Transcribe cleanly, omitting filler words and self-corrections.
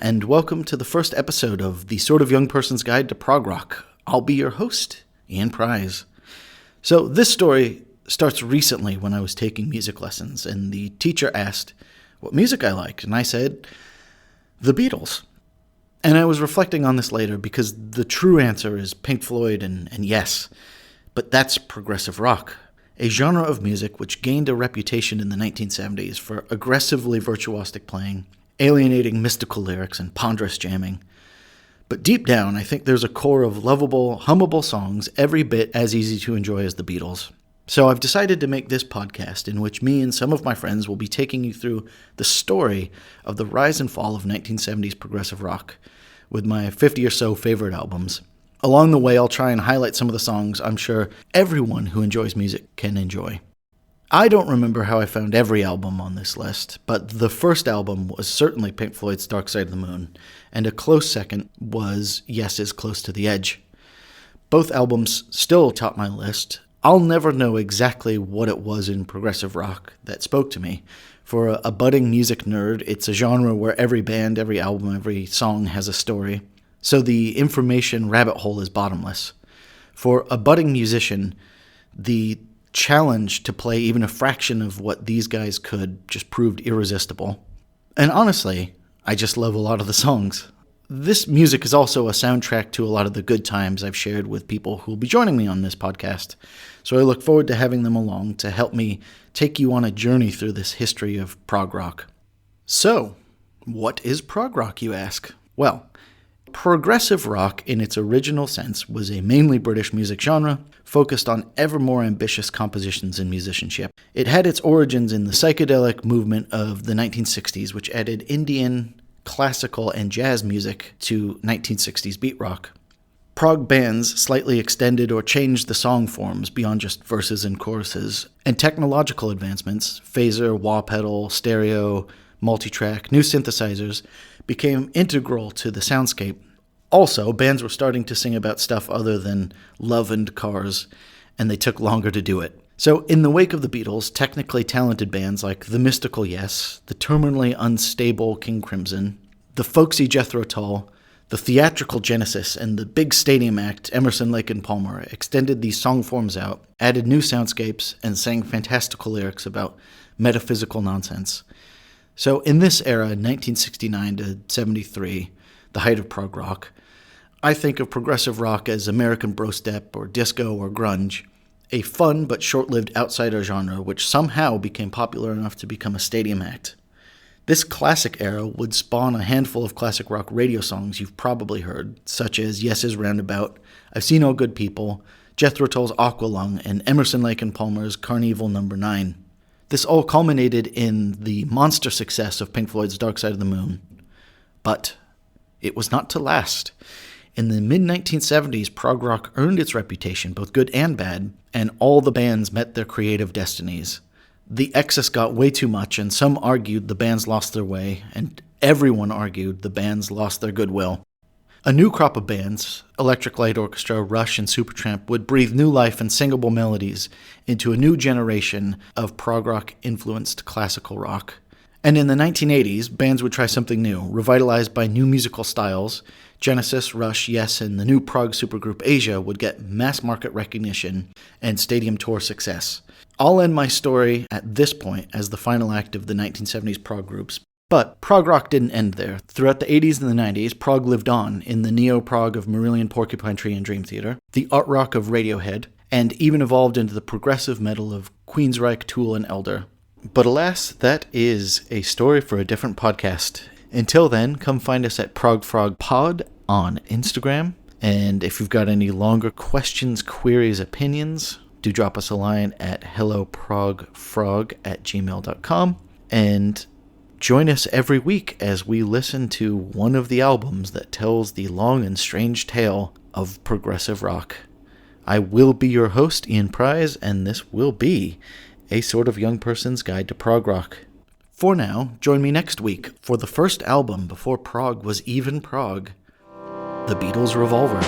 and welcome to the first episode of the Sort of Young Person's Guide to Prog Rock. I'll be your host, Ian Prize. So this story starts recently when I was taking music lessons, and the teacher asked what music I liked, and I said, the Beatles. And I was reflecting on this later because the true answer is Pink Floyd and Yes, but that's progressive rock, a genre of music which gained a reputation in the 1970s for aggressively virtuosic playing, alienating mystical lyrics, and ponderous jamming. But deep down, I think there's a core of lovable, hummable songs every bit as easy to enjoy as the Beatles. So I've decided to make this podcast in which me and some of my friends will be taking you through the story of the rise and fall of 1970s progressive rock with my 50 or so favorite albums. Along the way, I'll try and highlight some of the songs I'm sure everyone who enjoys music can enjoy. I don't remember how I found every album on this list, but the first album was certainly Pink Floyd's Dark Side of the Moon, and a close second was Yes's Close to the Edge. Both albums still top my list. I'll never know exactly what it was in progressive rock that spoke to me. For a budding music nerd, it's a genre where every band, every album, every song has a story. So the information rabbit hole is bottomless. For a budding musician, the challenge to play even a fraction of what these guys could just proved irresistible. And honestly, I just love a lot of the songs. This music is also a soundtrack to a lot of the good times I've shared with people who will be joining me on this podcast. So I look forward to having them along to help me take you on a journey through this history of prog rock. So, what is prog rock, you ask? Well, progressive rock in its original sense was a mainly British music genre focused on ever more ambitious compositions and musicianship. It had its origins in the psychedelic movement of the 1960s, which added Indian, classical, and jazz music to 1960s beat rock. Prog bands slightly extended or changed the song forms beyond just verses and choruses, and technological advancements, phaser, wah pedal, stereo, multitrack, new synthesizers, became integral to the soundscape. Also, bands were starting to sing about stuff other than love and cars, and they took longer to do it. So, in the wake of the Beatles, technically talented bands like the mystical Yes, the terminally unstable King Crimson, the folksy Jethro Tull, the theatrical Genesis, and the big stadium act Emerson, Lake and Palmer extended these song forms out, added new soundscapes, and sang fantastical lyrics about metaphysical nonsense. So in this era, 1969 to 73, the height of prog rock, I think of progressive rock as American brostep or disco or grunge, a fun but short-lived outsider genre which somehow became popular enough to become a stadium act. This classic era would spawn a handful of classic rock radio songs you've probably heard, such as Yes's Roundabout, I've Seen All Good People, Jethro Tull's Aqualung, and Emerson, Lake and Palmer's Carnival No. 9. This all culminated in the monster success of Pink Floyd's Dark Side of the Moon. But it was not to last. In the mid-1970s, prog rock earned its reputation, both good and bad, and all the bands met their creative destinies. The excess got way too much, and some argued the bands lost their way, and everyone argued the bands lost their goodwill. A new crop of bands, Electric Light Orchestra, Rush, and Supertramp, would breathe new life and singable melodies into a new generation of prog rock-influenced classical rock. And in the 1980s, bands would try something new, revitalized by new musical styles. Genesis, Rush, Yes, and the new prog supergroup Asia would get mass-market recognition and stadium tour success. I'll end my story at this point as the final act of the 1970s prog groups. But prog rock didn't end there. Throughout the 80s and the 90s, prog lived on in the neo-prog of Marillion, Porcupine Tree, and Dream Theater, the art rock of Radiohead, and even evolved into the progressive metal of Queensryche, Tool, and Elder. But alas, that is a story for a different podcast. Until then, come find us at ProgFrogPod on Instagram. And if you've got any longer questions, queries, opinions, do drop us a line at helloprogfrog@gmail.com. And join us every week as we listen to one of the albums that tells the long and strange tale of progressive rock. I will be your host, Ian Prize, and this will be a Sort of Young Person's Guide to Prog Rock. For now, join me next week for the first album before prog was even prog, The Beatles' Revolver.